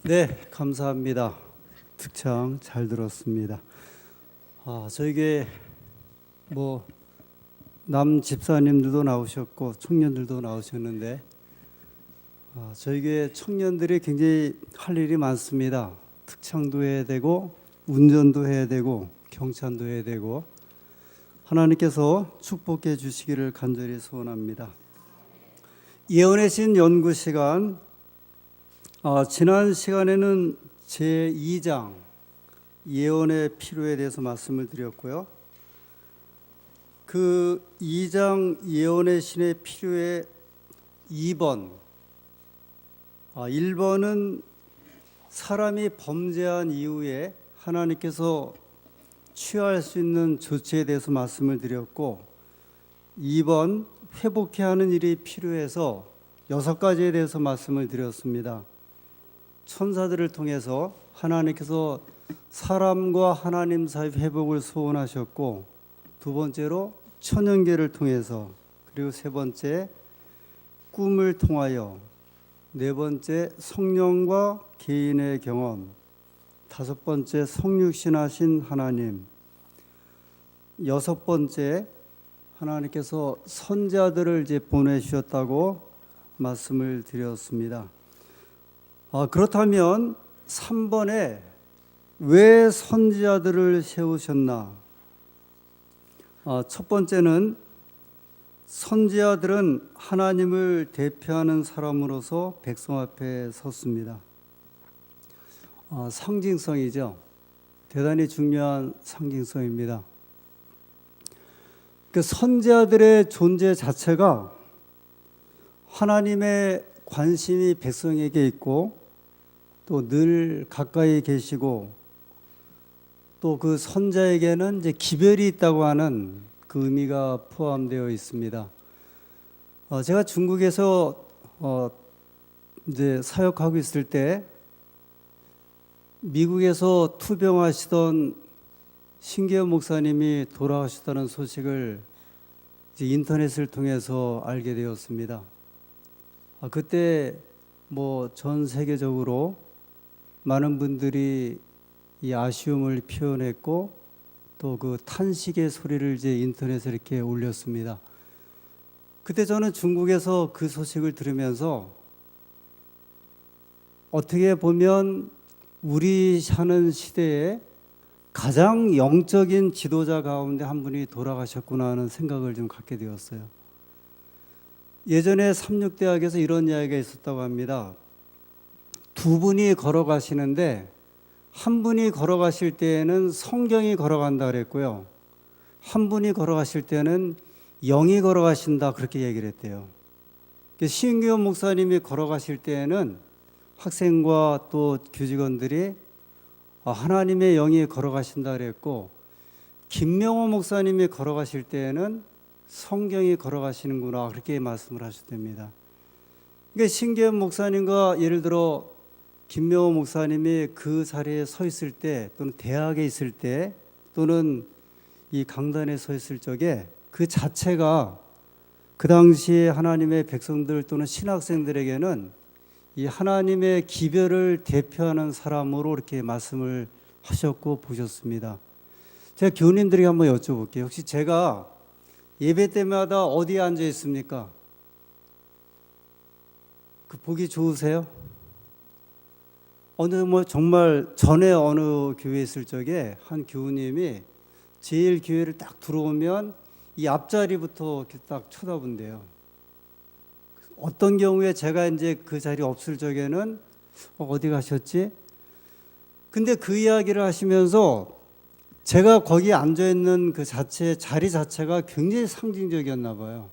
네, 감사합니다. 특창 잘 들었습니다. 저에게 남 집사님들도 나오셨고 청년들도 나오셨는데 저에게 청년들이 굉장히 할 일이 많습니다. 특창도 해야 되고 운전도 해야 되고 경찬도 해야 되고 하나님께서 축복해 주시기를 간절히 소원합니다. 예언의 신 연구 시간, 지난 시간에는 제2장 예언의 필요에 대해서 말씀을 드렸고요. 그 2장 예언의 신의 필요의 2번, 1번은 사람이 범죄한 이후에 하나님께서 취할 수 있는 조치에 대해서 말씀을 드렸고, 2번 회복해야 하는 일이 필요해서 6가지에 대해서 말씀을 드렸습니다. 천사들을 통해서 하나님께서 사람과 하나님 사이 회복을 소원하셨고, 두 번째로 천연계를 통해서, 그리고 세 번째 꿈을 통하여, 네 번째 성령과 개인의 경험, 다섯 번째 성육신하신 하나님, 여섯 번째 하나님께서 선자들을 이제 보내주셨다고 말씀을 드렸습니다. 그렇다면 3번에 왜 선지자들을 세우셨나? 첫 번째는 선지자들은 하나님을 대표하는 사람으로서 백성 앞에 섰습니다. 상징성이죠. 대단히 중요한 상징성입니다. 그 선지자들의 존재 자체가 하나님의 관심이 백성에게 있고, 또 늘 가까이 계시고, 또 그 선자에게는 이제 기별이 있다고 하는 그 의미가 포함되어 있습니다. 제가 중국에서 이제 사역하고 있을 때 미국에서 투병하시던 신계현 목사님이 돌아가셨다는 소식을 이제 인터넷을 통해서 알게 되었습니다. 그때 전 세계적으로 많은 분들이 이 아쉬움을 표현했고, 또 그 탄식의 소리를 이제 인터넷에 이렇게 올렸습니다. 그때 저는 중국에서 그 소식을 들으면서 어떻게 보면 우리 사는 시대에 가장 영적인 지도자 가운데 한 분이 돌아가셨구나 하는 생각을 좀 갖게 되었어요. 예전에 삼육대학에서 이런 이야기가 있었다고 합니다. 두 분이 걸어가시는데 한 분이 걸어가실 때에는 성경이 걸어간다 그랬고요, 한 분이 걸어가실 때는 영이 걸어가신다, 그렇게 얘기를 했대요. 신규현 목사님이 걸어가실 때에는 학생과 또 교직원들이 하나님의 영이 걸어가신다 그랬고, 김명호 목사님이 걸어가실 때에는 성경이 걸어가시는구나, 그렇게 말씀을 하셨답니다. 그러니까 신규현 목사님과 예를 들어 김명호 목사님이 그 자리에 서 있을 때, 또는 대학에 있을 때, 또는 이 강단에 서 있을 적에 그 자체가 그 당시에 하나님의 백성들 또는 신학생들에게는 이 하나님의 기별을 대표하는 사람으로 이렇게 말씀을 하셨고 보셨습니다. 제가 교우님들에게 한번 여쭤볼게요. 혹시 제가 예배 때마다 어디에 앉아 있습니까? 그 보기 좋으세요? 정말 전에 어느 교회에 있을 적에 한 교우님이 제일 교회를 딱 들어오면 이 앞자리부터 이렇게 딱 쳐다본대요. 어떤 경우에 제가 이제 그 자리에 없을 적에는 어디 가셨지? 근데 그 이야기를 하시면서 제가 거기 앉아 있는 그 자리 자체가 굉장히 상징적이었나 봐요.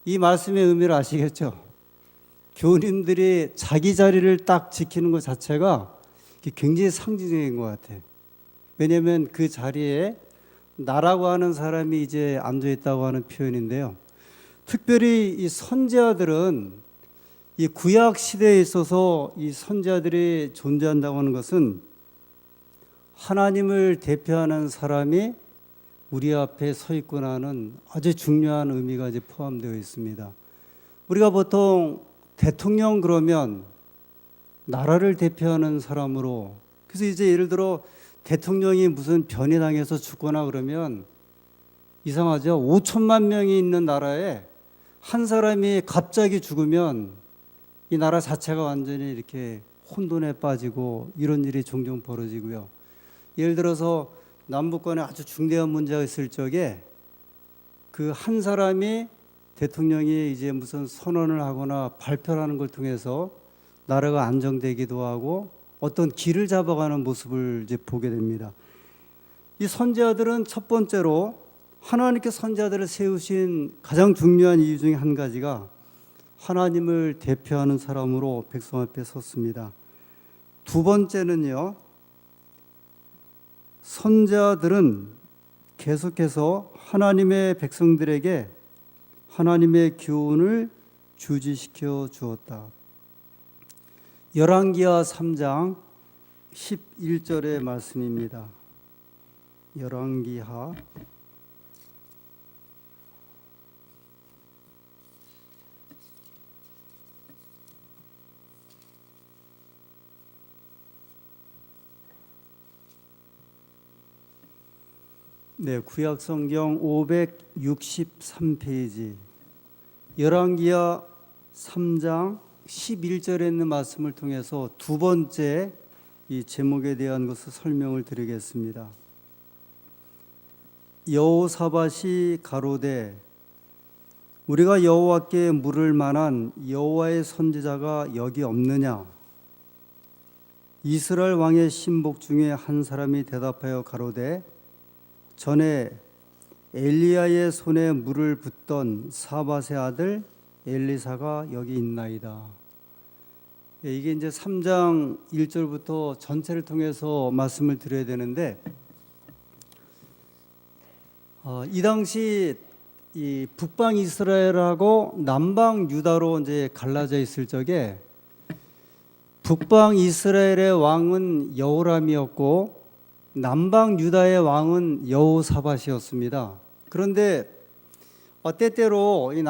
이 말씀의 의미를 아시겠죠? 교우님들이 자기 자리를 딱 지키는 것 자체가 굉장히 상징적인 것 같아요. 왜냐하면 그 자리에 나라고 하는 사람이 이제 앉아 있다고 하는 표현인데요. 특별히 이 선지자들은 이 구약 시대에 있어서 이 선지자들이 존재한다고 하는 것은 하나님을 대표하는 사람이 우리 앞에 서 있구나 하는 아주 중요한 의미가 이제 포함되어 있습니다. 우리가 보통 대통령 그러면 나라를 대표하는 사람으로. 그래서 이제 예를 들어 대통령이 무슨 변이당해서 죽거나 그러면 이상하죠. 5천만 명이 있는 나라에 한 사람이 갑자기 죽으면 이 나라 자체가 완전히 이렇게 혼돈에 빠지고 이런 일이 종종 벌어지고요. 예를 들어서 남북간에 아주 중대한 문제가 있을 적에 그 한 사람이 대통령이 이제 무슨 선언을 하거나 발표를 하는 걸 통해서 나라가 안정되기도 하고 어떤 길을 잡아가는 모습을 이제 보게 됩니다. 이 선지자들은 첫 번째로 하나님께 선지자들을 세우신 가장 중요한 이유 중에 한 가지가 하나님을 대표하는 사람으로 백성 앞에 섰습니다. 두 번째는요, 선지자들은 계속해서 하나님의 백성들에게 하나님의 교훈을 주지시켜 주었다. 열왕기하 3장 11절의 말씀입니다. 열왕기하 네, 구약성경 563페이지 열왕기하 3장 11절에 있는 말씀을 통해서 두 번째 이 제목에 대한 것을 설명을 드리겠습니다. 여호사밧이 가로되 우리가 여호와께 물을 만한 여호와의 선지자가 여기 없느냐? 이스라엘 왕의 신복 중에 한 사람이 대답하여 가로되 전에 엘리야의 손에 물을 붓던 사밧의 아들 엘리사가 여기 있나이다. 이게 이제 3장 1절부터 전체를 통해서 말씀을 드려야 되는데, 이 당시 이 북방 이스라엘하고 남방 유다로 이제 갈라져 있을 적에 북방 이스라엘의 왕은 여호람이었고 남방 유다의 왕은 여호사밧이었습니다. 그런데 때때로 이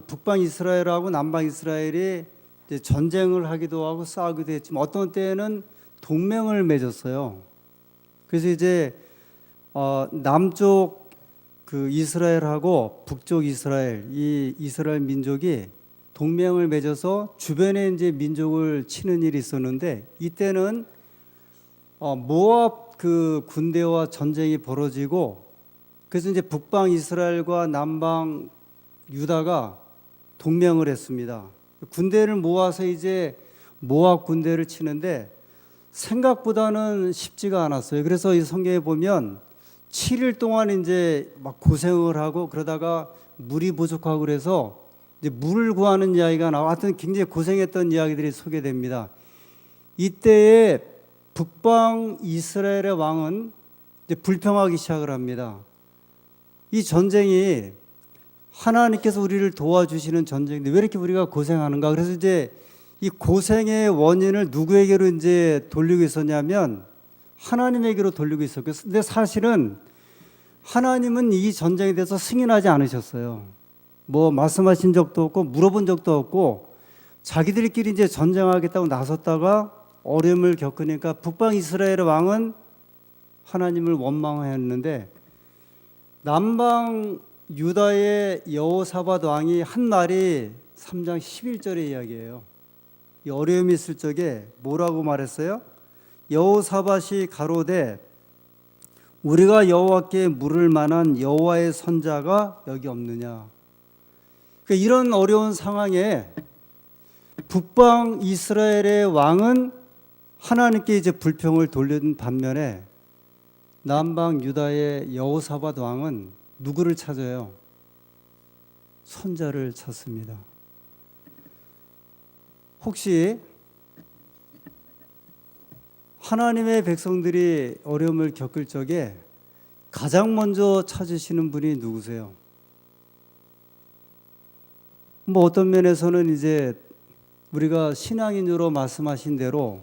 북방 이스라엘하고 남방 이스라엘이 이제 전쟁을 하기도 하고 싸우기도 했지만 어떤 때에는 동맹을 맺었어요. 그래서 이제 남쪽 그 이스라엘하고 북쪽 이스라엘, 이 이스라엘 민족이 동맹을 맺어서 주변에 이제 민족을 치는 일이 있었는데, 이때는 모압 그 군대와 전쟁이 벌어지고, 그래서 이제 북방 이스라엘과 남방 유다가 동맹을 했습니다. 군대를 모아서 이제 모압 군대를 치는데 생각보다는 쉽지가 않았어요. 그래서 이 성경에 보면 7일 동안 이제 막 고생을 하고 그러다가 물이 부족하고 그래서 이제 물을 구하는 이야기가 나와. 하여튼 굉장히 고생했던 이야기들이 소개됩니다. 이때에 북방 이스라엘의 왕은 이제 불평하기 시작을 합니다. 이 전쟁이 하나님께서 우리를 도와주시는 전쟁인데 왜 이렇게 우리가 고생하는가? 그래서 이제 이 고생의 원인을 누구에게로 이제 돌리고 있었냐면 하나님에게로 돌리고 있었고, 근데 사실은 하나님은 이 전쟁에 대해서 승인하지 않으셨어요. 뭐 말씀하신 적도 없고 물어본 적도 없고 자기들끼리 이제 전쟁하겠다고 나섰다가 어려움을 겪으니까 북방 이스라엘의 왕은 하나님을 원망했는데 남방 유다의 여호사밧 왕이 한 말이 3장 11절의 이야기예요. 이 어려움이 있을 적에 뭐라고 말했어요? 여호사밧이 가로되 우리가 여호와께 물을 만한 여호와의 선자가 여기 없느냐? 그러니까 이런 어려운 상황에 북방 이스라엘의 왕은 하나님께 이제 불평을 돌린 반면에 남방 유다의 여호사밧 왕은 누구를 찾아요? 선자를 찾습니다. 혹시 하나님의 백성들이 어려움을 겪을 적에 가장 먼저 찾으시는 분이 누구세요? 뭐 어떤 면에서는 이제 우리가 신앙인으로 말씀하신 대로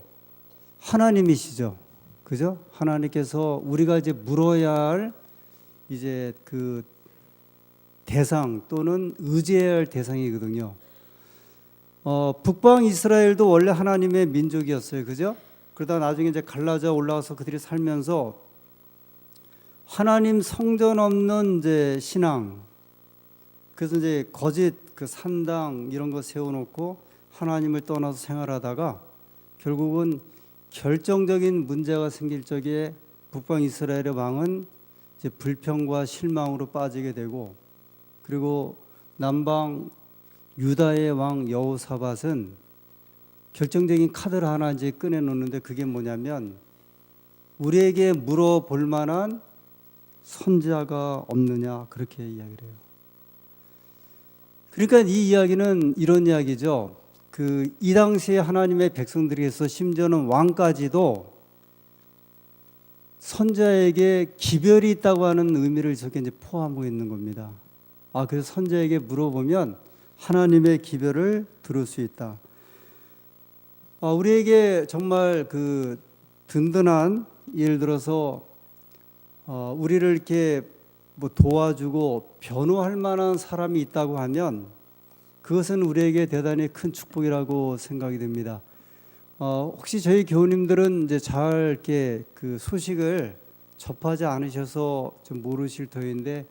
하나님이시죠. 그죠? 하나님께서 우리가 이제 물어야 할 이제 그 대상 또는 의지해야 할 대상이거든요. 북방 이스라엘도 원래 하나님의 민족이었어요, 그죠? 그러다 나중에 이제 갈라져 올라와서 그들이 살면서 하나님 성전 없는 이제 신앙, 그래서 이제 거짓 그 산당 이런 거 세워놓고 하나님을 떠나서 생활하다가 결국은 결정적인 문제가 생길 적에 북방 이스라엘의 왕은 이제 불평과 실망으로 빠지게 되고, 그리고 남방 유다의 왕 여호사밧은 결정적인 카드를 하나 이제 꺼내 놓는데, 그게 뭐냐면 우리에게 물어볼 만한 선지자가 없느냐, 그렇게 이야기를 해요. 그러니까 이 이야기는 이런 이야기죠. 이 당시에 하나님의 백성들에서 심지어는 왕까지도 선지자에게 기별이 있다고 하는 의미를 저게 이제 포함하고 있는 겁니다. 그래서 선지자에게 물어보면 하나님의 기별을 들을 수 있다. 우리에게 정말 그 든든한, 예를 들어서 우리를 이렇게 뭐 도와주고 변호할 만한 사람이 있다고 하면 그것은 우리에게 대단히 큰 축복이라고 생각이 됩니다. 혹시 저희 교우님들은 이제 잘 이렇게 그 소식을 접하지 않으셔서 좀 모르실 터인데,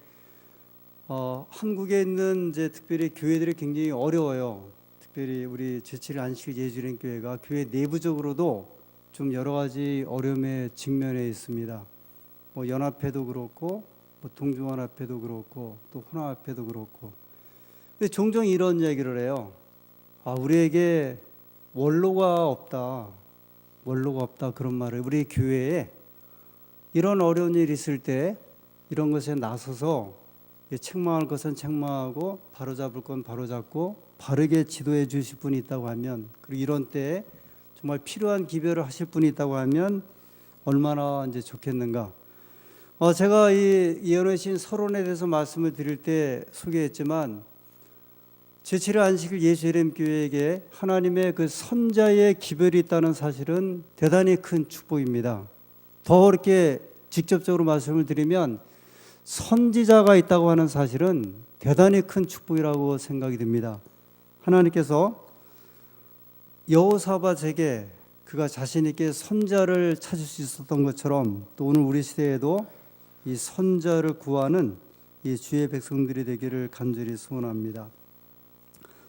한국에 있는 이제 특별히 교회들이 굉장히 어려워요. 특별히 우리 제7 안식 예수님 교회가 교회 내부적으로도 좀 여러 가지 어려움에 직면해 있습니다. 뭐 연합회도 그렇고, 뭐 동중연합회도 그렇고, 또 혼합회도 그렇고. 근데 종종 이런 얘기를 해요. 우리에게 원로가 없다. 원로가 없다. 그런 말을, 우리 교회에 이런 어려운 일이 있을 때 이런 것에 나서서 책망할 것은 책망하고 바로잡을 건 바로잡고 바르게 지도해 주실 분이 있다고 하면, 그리고 이런 때에 정말 필요한 기별을 하실 분이 있다고 하면 얼마나 이제 좋겠는가. 제가 이 예언의 서론에 대해서 말씀을 드릴 때 소개했지만, 제7일 안식일 예수님 교회에게 하나님의 그 선자의 기별이 있다는 사실은 대단히 큰 축복입니다. 더 이렇게 직접적으로 말씀을 드리면 선지자가 있다고 하는 사실은 대단히 큰 축복이라고 생각이 듭니다. 하나님께서 여호사밧에게 그가 자신 있게 선자를 찾을 수 있었던 것처럼, 또 오늘 우리 시대에도 이 선자를 구하는 이 주의 백성들이 되기를 간절히 소원합니다.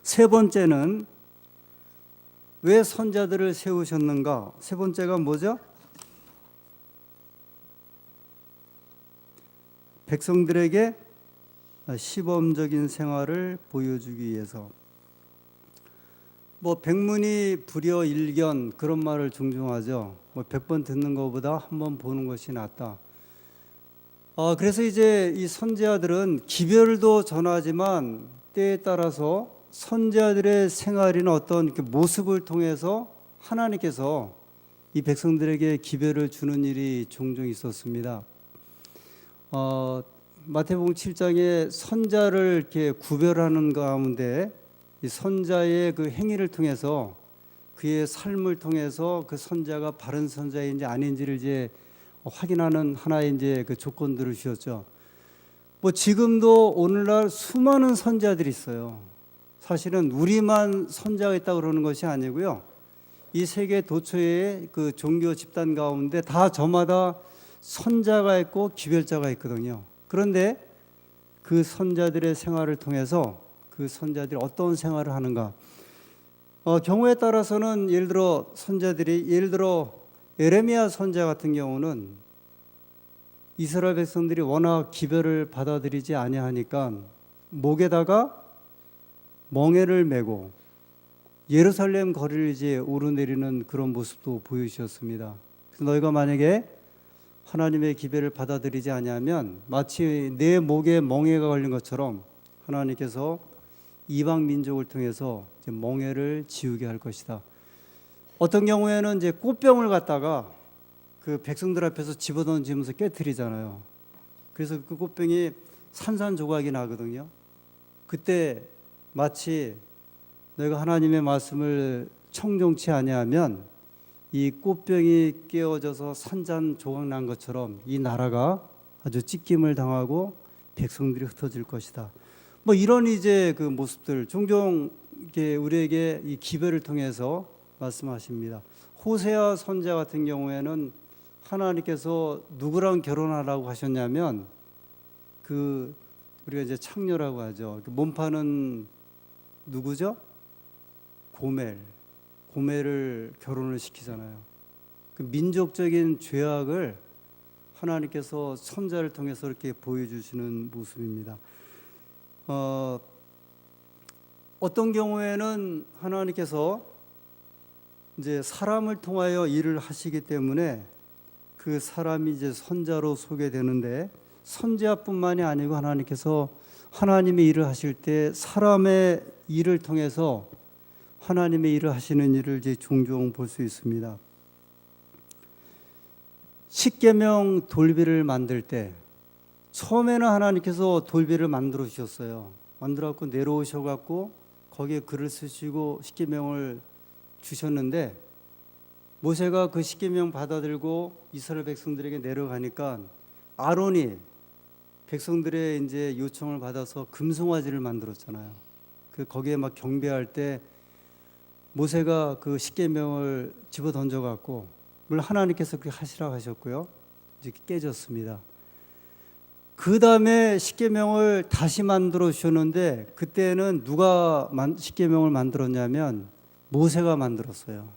세 번째는 왜 선자들을 세우셨는가? 세 번째가 뭐죠? 백성들에게 시범적인 생활을 보여주기 위해서. 뭐 백문이 불여일견 그런 말을 종종 하죠. 뭐 100번 듣는 것보다 한 번 보는 것이 낫다. 그래서 이제 이 선지자들은 기별도 전하지만 때에 따라서 선지자들의 생활이나 어떤 모습을 통해서 하나님께서 이 백성들에게 기별을 주는 일이 종종 있었습니다. 마태복음 7장에 선자를 이렇게 구별하는 가운데 이 선자의 그 행위를 통해서, 그의 삶을 통해서 그 선자가 바른 선자인지 아닌지를 이제 확인하는 하나의 이제 그 조건들을 주셨죠. 뭐 지금도 오늘날 수많은 선자들이 있어요. 사실은 우리만 선자가 있다고 그러는 것이 아니고요. 이 세계 도처의 그 종교 집단 가운데 다 저마다 선자가 있고 기별자가 있거든요. 그런데 그 선자들의 생활을 통해서 그 선자들이 어떤 생활을 하는가. 경우에 따라서는 예를 들어 에레미야 선자 같은 경우는 이스라엘 백성들이 워낙 기별을 받아들이지 아니하니까 목에다가 멍에를 메고 예루살렘 거리를 이제 오르내리는 그런 모습도 보여주셨습니다. 그래서 너희가 만약에 하나님의 기별을 받아들이지 아니하면 마치 내 목에 멍에가 걸린 것처럼 하나님께서 이방 민족을 통해서 이제 멍에를 지우게 할 것이다. 어떤 경우에는 이제 꽃병을 갖다가 그 백성들 앞에서 집어던지면서 깨트리잖아요. 그래서 그 꽃병이 산산조각이 나거든요. 그때 마치 너희가 하나님의 말씀을 청종치 아니하면 이 꽃병이 깨어져서 산산조각 난 것처럼 이 나라가 아주 찢김을 당하고 백성들이 흩어질 것이다. 뭐 이런 이제 그 모습들 종종 이렇게 우리에게 이 기별을 통해서 말씀하십니다. 호세아 선자 같은 경우에는 하나님께서 누구랑 결혼하라고 하셨냐면 그 우리가 이제 창녀라고 하죠. 몸파는 누구죠? 고멜을 결혼을 시키잖아요. 그 민족적인 죄악을 하나님께서 선자를 통해서 이렇게 보여주시는 모습입니다. 어떤 경우에는 하나님께서 이제 사람을 통하여 일을 하시기 때문에 그 사람이 이제 선자로 소개되는데, 선자뿐만이 아니고 하나님께서 하나님의 일을 하실 때 사람의 일을 통해서 하나님의 일을 하시는 일을 이제 종종 볼 수 있습니다. 십계명 돌비를 만들 때 처음에는 하나님께서 돌비를 만들어 주셨어요. 만들어 갖고 내려오셔 갖고 거기에 글을 쓰시고 십계명을 주셨는데, 모세가 그 십계명 받아들고 이스라엘 백성들에게 내려가니까 아론이 백성들의 이제 요청을 받아서 금송아지를 만들었잖아요. 그 거기에 막 경배할 때 모세가 그 십계명을 집어 던져 갖고, 물론 하나님께서 그렇게 하시라고 하셨고요, 이제 깨졌습니다. 그 다음에 십계명을 다시 만들어 주셨는데, 그때는 누가 십계명을 만들었냐면 모세가 만들었어요.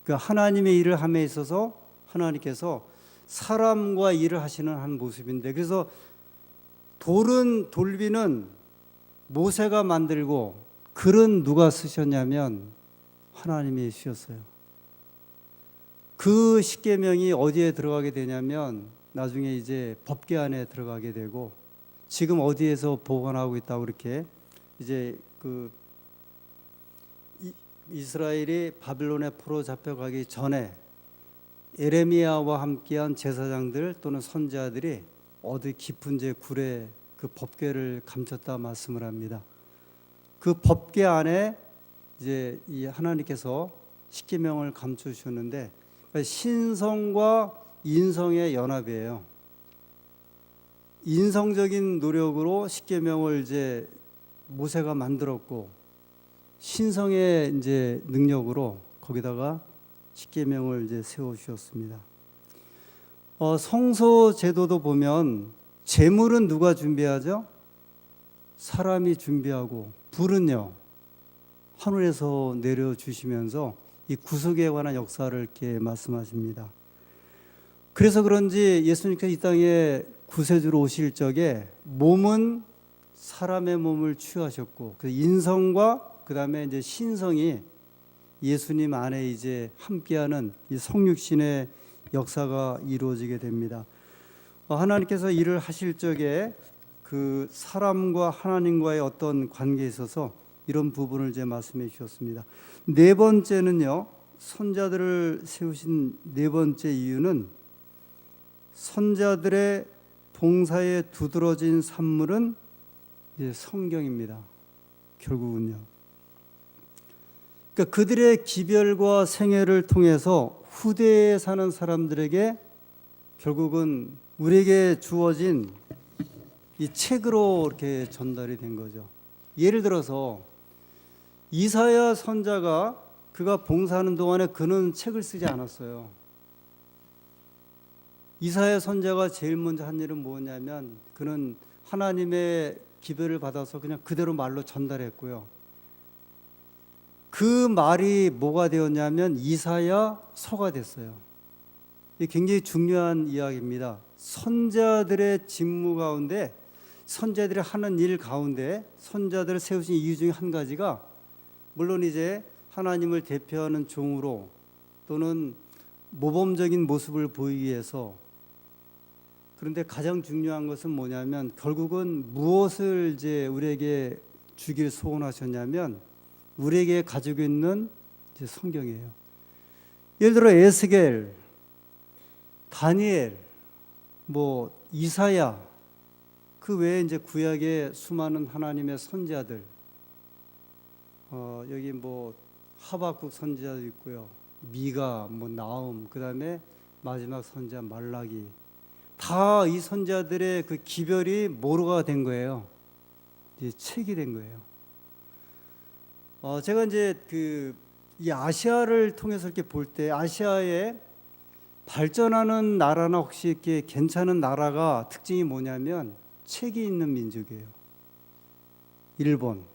그 하나님의 일을 함에 있어서 하나님께서 사람과 일을 하시는 한 모습인데, 그래서 돌비는 모세가 만들고 글은 누가 쓰셨냐면 하나님이 쓰셨어요. 그 십계명이 어디에 들어가게 되냐면 나중에 이제 법궤 안에 들어가게 되고, 지금 어디에서 보관하고 있다고 이렇게 이제 그 이스라엘이 바빌론에 포로 잡혀가기 전에 에레미야와 함께한 제사장들 또는 선지자들이 어디 깊은 제 굴에 그 법궤를 감췄다 말씀을 합니다. 그 법궤 안에 이제 이 하나님께서 십계명을 감춰 주셨는데, 신성과 인성의 연합이에요. 인성적인 노력으로 십계명을 이제 모세가 만들었고, 신성의 이제 능력으로 거기다가 십계명을 이제 세워 주셨습니다. 성소 제도도 보면 제물은 누가 준비하죠? 사람이 준비하고, 불은요 하늘에서 내려 주시면서 이 구속에 관한 역사를 이렇게 말씀하십니다. 그래서 그런지 예수님께서 이 땅에 구세주로 오실 적에 몸은 사람의 몸을 취하셨고, 그 인성과 그 다음에 이제 신성이 예수님 안에 이제 함께하는 이 성육신의 역사가 이루어지게 됩니다. 하나님께서 일을 하실 적에 그 사람과 하나님과의 어떤 관계에 있어서 이런 부분을 이제 말씀해 주셨습니다. 네 번째는요, 선자들을 세우신 네 번째 이유는 선자들의 봉사에 두드러진 산물은 이제 성경입니다. 결국은요. 그러니까 그들의 기별과 생애를 통해서 후대에 사는 사람들에게 결국은 우리에게 주어진 이 책으로 이렇게 전달이 된 거죠. 예를 들어서 이사야 선자가 그가 봉사하는 동안에 그는 책을 쓰지 않았어요. 이사야 선자가 제일 먼저 한 일은 뭐냐면 그는 하나님의 기별을 받아서 그냥 그대로 말로 전달했고요. 그 말이 뭐가 되었냐면 이사야서가 됐어요. 이게 굉장히 중요한 이야기입니다. 선자들의 직무 가운데, 선자들이 하는 일 가운데 선자들을 세우신 이유 중에 한 가지가, 물론 이제 하나님을 대표하는 종으로 또는 모범적인 모습을 보이기 위해서, 그런데 가장 중요한 것은 뭐냐면 결국은 무엇을 이제 우리에게 주길 소원하셨냐면 우리에게 가지고 있는 이제 성경이에요. 예를 들어 에스겔, 다니엘, 뭐 이사야, 그 외에 이제 구약의 수많은 하나님의 선지자들, 여기 뭐 하박국 선지자도 있고요, 미가, 뭐 나훔, 그 다음에 마지막 선지자 말라기, 다 이 선지자들의 그 기별이 뭐로가 된 거예요? 이제 책이 된 거예요. 제가 이제 이 아시아를 통해서 이렇게 볼 때 아시아의 발전하는 나라나 혹시 이렇게 괜찮은 나라가 특징이 뭐냐면 책이 있는 민족이에요. 일본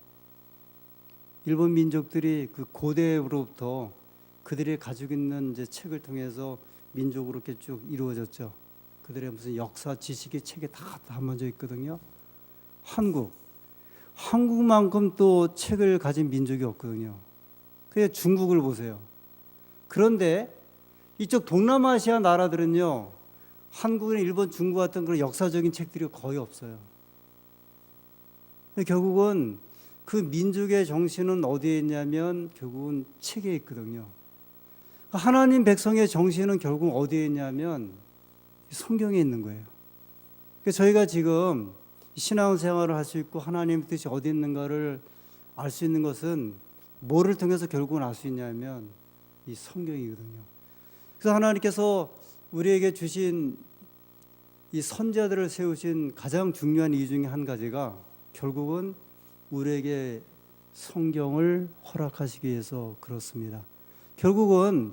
민족들이 그 고대로부터 그들이 가지고 있는 이제 책을 통해서 민족으로 이렇게 쭉 이루어졌죠. 그들의 무슨 역사 지식이 책에 다 담아져 있거든요. 한국만큼 또 책을 가진 민족이 없거든요. 그냥 중국을 보세요. 그런데 이쪽 동남아시아 나라들은요, 한국이나 일본, 중국 같은 그런 역사적인 책들이 거의 없어요. 결국은 그 민족의 정신은 어디에 있냐면 결국은 책에 있거든요. 하나님 백성의 정신은 결국 어디에 있냐면 성경에 있는 거예요. 저희가 지금 신앙생활을 할 수 있고 하나님의 뜻이 어디 있는가를 알 수 있는 것은 뭐를 통해서 결국은 알 수 있냐면 이 성경이거든요. 그래서 하나님께서 우리에게 주신 이 선자들을 세우신 가장 중요한 이유 중에 한 가지가 결국은 우리에게 성경을 허락하시기 위해서 그렇습니다. 결국은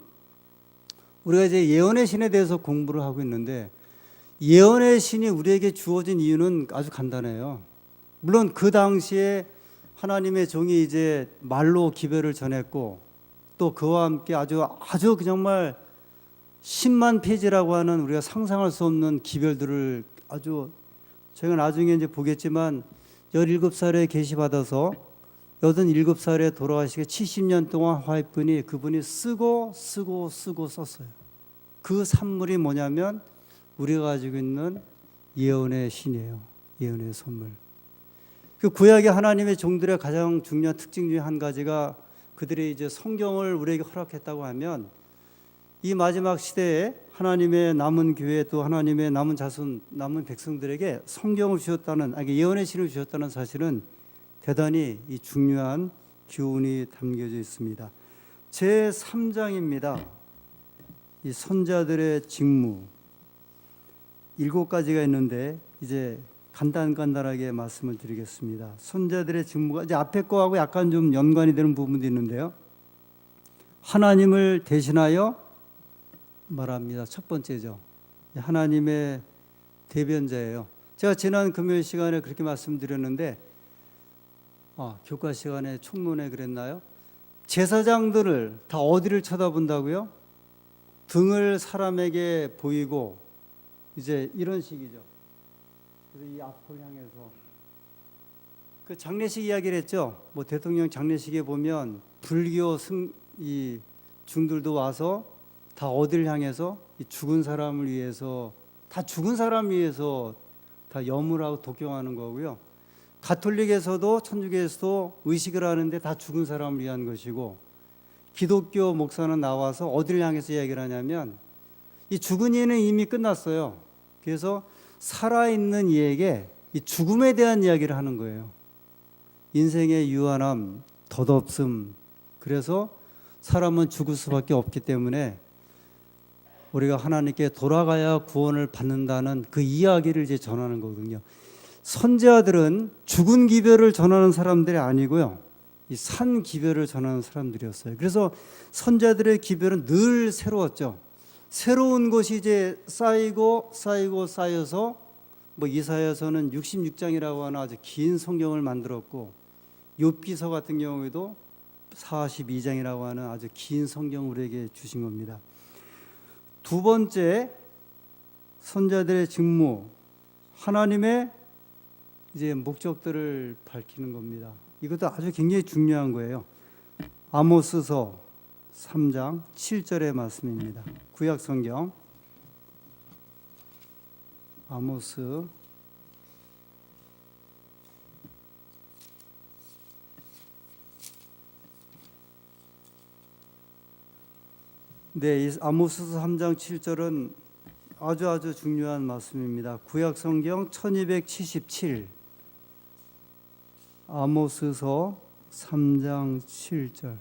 우리가 이제 예언의 신에 대해서 공부를 하고 있는데 예언의 신이 우리에게 주어진 이유는 아주 간단해요. 물론 그 당시에 하나님의 종이 이제 말로 기별을 전했고 또 그와 함께 아주 정말 10만 페이지라고 하는 우리가 상상할 수 없는 기별들을 아주 저희가 나중에 이제 보겠지만 17살에 계시받아서 87살에 돌아가시게 70년 동안 화입분이 그분이 쓰고 썼어요. 그 산물이 뭐냐면 우리가 가지고 있는 예언의 신이에요. 예언의 선물. 그 구약의 하나님의 종들의 가장 중요한 특징 중에 한 가지가 그들이 이제 성경을 우리에게 허락했다고 하면 이 마지막 시대에 하나님의 남은 교회 또 하나님의 남은 자손 남은 백성들에게 성경을 주셨다는 예언의 신을 주셨다는 사실은 대단히 이 중요한 교훈이 담겨져 있습니다. 제 3장입니다. 이 선자들의 직무 7가지가 있는데 이제 간단하게 말씀을 드리겠습니다. 선자들의 직무가 이제 앞에 거하고 약간 좀 연관이 되는 부분도 있는데요. 하나님을 대신하여 말합니다. 첫 번째죠. 하나님의 대변자예요. 제가 지난 금요일 시간에 그렇게 말씀드렸는데 교과 시간에 총론에 그랬나요? 제사장들을 다 어디를 쳐다본다고요? 등을 사람에게 보이고 이제 이런 식이죠. 그래서 이 앞을 향해서 그 장례식 이야기를 했죠. 뭐 대통령 장례식에 보면 불교 이 중들도 와서 다 어디를 향해서 이 죽은 사람을 위해서 다 염을 하고 독경하는 거고요. 가톨릭에서도 천주교에서도 의식을 하는데 다 죽은 사람을 위한 것이고 기독교 목사는 나와서 어디를 향해서 이야기를 하냐면 이 죽은 이는 이미 끝났어요. 그래서 살아있는 이에게 이 죽음에 대한 이야기를 하는 거예요. 인생의 유한함, 덧없음. 그래서 사람은 죽을 수밖에 없기 때문에 우리가 하나님께 돌아가야 구원을 받는다는 그 이야기를 이제 전하는 거거든요. 선지자들은 죽은 기별을 전하는 사람들이 아니고요. 이 산 기별을 전하는 사람들이었어요. 그래서 선지자들의 기별은 늘 새로웠죠. 새로운 것이 이제 쌓여서 뭐 이사야서는 66장이라고 하는 아주 긴 성경을 만들었고 욥기서 같은 경우에도 42장이라고 하는 아주 긴 성경을 우리에게 주신 겁니다. 두 번째 선지자들의 직무, 하나님의 이제 목적들을 밝히는 겁니다. 이것도 아주 굉장히 중요한 거예요. 아모스서 3장 7절의 말씀입니다. 구약 성경 아모스 네, 이 아모스서 3장 7절은 아주 중요한 말씀입니다. 구약 성경 1277 아모스서 3장 7절.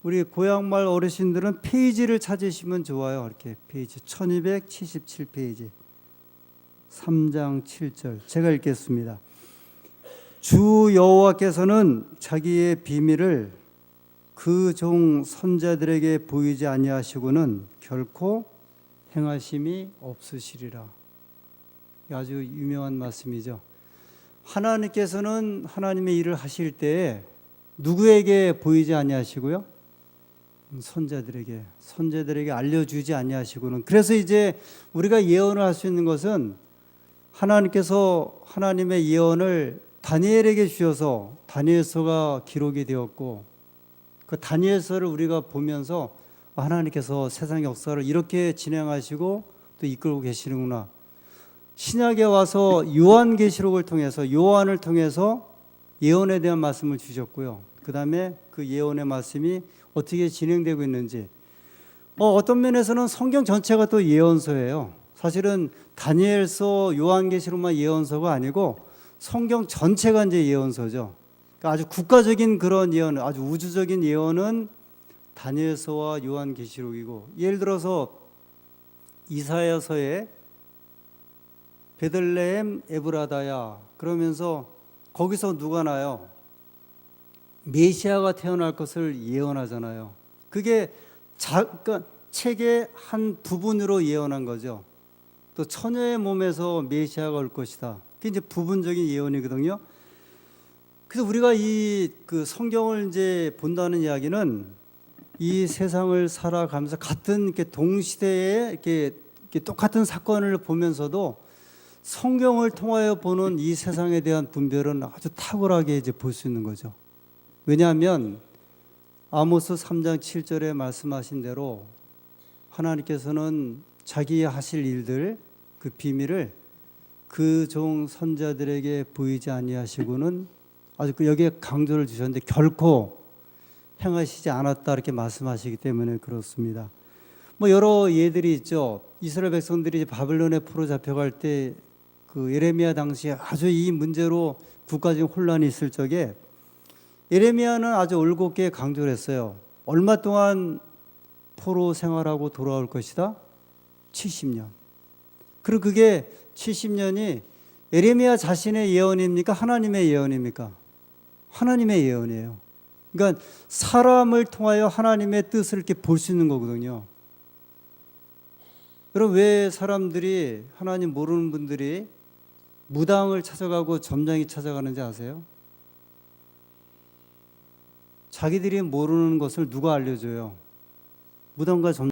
우리 고향말 어르신들은 페이지를 찾으시면 좋아요. 이렇게 페이지 1277페이지 3장 7절 제가 읽겠습니다. 주 여호와께서는 자기의 비밀을 그 종 선자들에게 보이지 아니하시고는 결코 행하심이 없으시리라. 아주 유명한 말씀이죠. 하나님께서는 하나님의 일을 하실 때에 누구에게 보이지 아니하시고요? 선자들에게 알려주지 아니하시고는. 그래서 이제 우리가 예언을 할 수 있는 것은 하나님께서 하나님의 예언을 다니엘에게 주셔서 다니엘서가 기록이 되었고, 그 다니엘서를 우리가 보면서 하나님께서 세상 역사를 이렇게 진행하시고 또 이끌고 계시는구나. 신약에 와서 요한계시록을 통해서, 요한을 통해서 예언에 대한 말씀을 주셨고요. 그 다음에 그 예언의 말씀이 어떻게 진행되고 있는지, 어떤 면에서는 성경 전체가 또 예언서예요. 사실은 다니엘서, 요한계시록만 예언서가 아니고 성경 전체가 이제 예언서죠. 그러니까 아주 국가적인 그런 예언, 아주 우주적인 예언은 다니엘서와 요한계시록이고, 예를 들어서 이사야서에 베들레헴 에브라다야 그러면서 거기서 누가 나요? 메시아가 태어날 것을 예언하잖아요. 그게 그러니까 책의 한 부분으로 예언한 거죠. 또 처녀의 몸에서 메시아가 올 것이다. 그게 이제 부분적인 예언이거든요. 그래서 우리가 그 성경을 이제 본다는 이야기는 이 세상을 살아가면서 같은 이렇게 동시대에 이렇게 똑같은 사건을 보면서도 성경을 통하여 보는 이 세상에 대한 분별은 아주 탁월하게 이제 볼 수 있는 거죠. 왜냐하면 아모스 3장 7절에 말씀하신 대로 하나님께서는 자기 하실 일들, 그 비밀을 그 종 선자들에게 보이지 아니하시고는, 아주 여기에 강조를 주셨는데 결코 행하시지 않았다 이렇게 말씀하시기 때문에 그렇습니다. 여러 예들이 있죠. 이스라엘 백성들이 바벨론에 포로 잡혀갈 때 그 예레미야 당시에 아주 이 문제로 국가적인 혼란이 있을 적에 예레미야는 아주 올곧게 강조를 했어요. 얼마 동안 포로 생활하고 돌아올 것이다? 70년. 그리고 그게 70년이 예레미야 자신의 예언입니까? 하나님의 예언입니까? 하나님의 예언이에요. 그러니까 사람을 통하여 하나님의 뜻을 이렇게 볼 수 있는 거거든요. 여러분, 왜 사람들이, 하나님 모르는 분들이 무당을 찾아가고 점장이 찾아가는지 아세요? 자기들이 모르는 것을 누가 알려줘요? 무당과 점장.